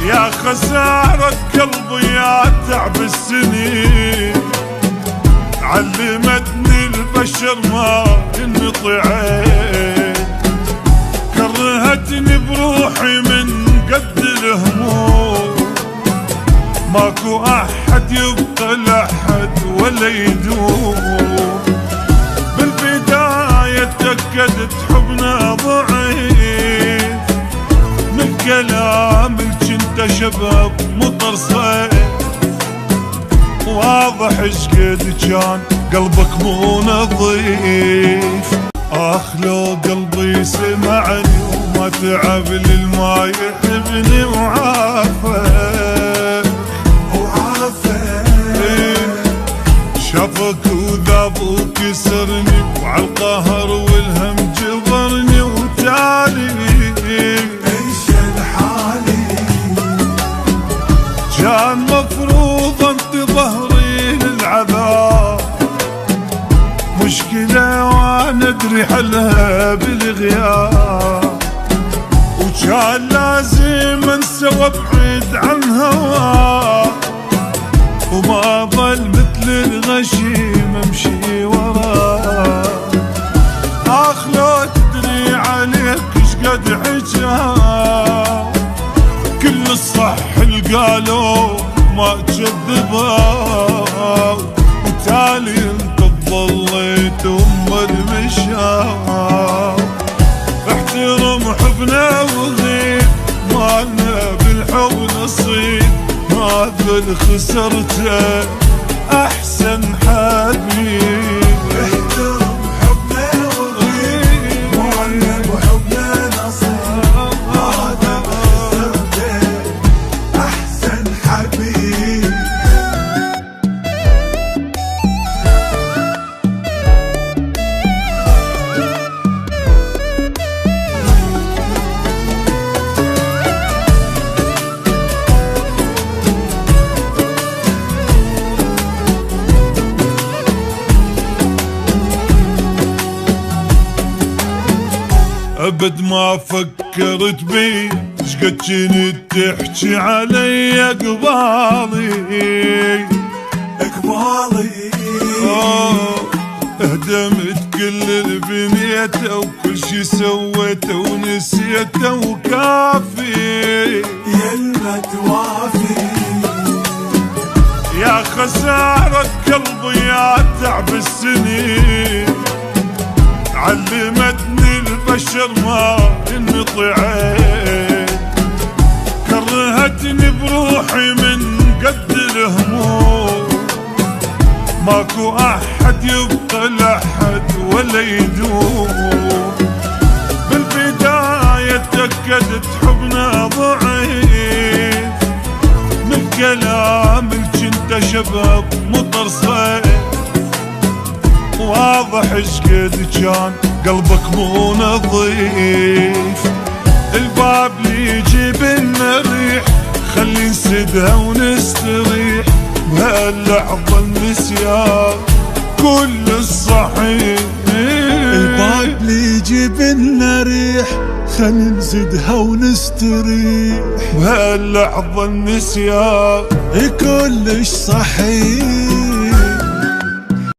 يا خسارة قلبي يا تعب السنين، علمتني البشر ما ينطي عين، كرهتني بروحي من قد الهموم، ماكو احد يبقى لحد ولا يدوم. بالبداية تأكدت حبنا ضعيف، من كلامك كنت شباب مطر صيف، واضح شقد كان قلبك مو نظيف. اخ لو قلبي سمعني وما تعب للما يحبني وعافك شافك وذاب وكسرني، وعالقهر والهم جبرني وتالي ايش الحالي. كان مفروض انت ظهري للعذاب، مشكلة وانا ادري حلها بالغياب، وكان لازم انسى وابعد عن هواك، وما ظل مثل الغشيم امشي وراه. اخ لو تدري عليك شقد حجاب، كل الصح اللي قالوا ما كذبوا، وتالي انت ظليت ام المشاو. احترم حبنا وغيب مالنا بالحب نصيب، ما ذل خسرته احسن حبيب. احترم حبنا وغيب مالنا بحبنا نصيب، ما ذل خسرته احسن حبيب. ابد ما فكرت بي شقد كنت تحكي علي قبالي. اهدمت كل اللي بنيته وكل شي سويته ونسيته وكافي يلا توافي. يا خسارة قلبي يا تعب السنين، علمتني البشر ما ينطي عين، كرهتني بروحي من قد الهموم، ماكو احد يبقى لحد ولا يدوم. بالبداية تأكدت حبنا ضعيف، من كلامك كنت شباب مطر صيف، واضح شقد كان قلبك مو نظيف. الباب لي يجيب لنا الريح، خلي نسدها ونستريح، بهاللحظة النسيان كل الصحيح. الباب لي يجيب لنا ريح، خلي نزيدها ونستريح، بهاللحظة النسيان كلش صحيح.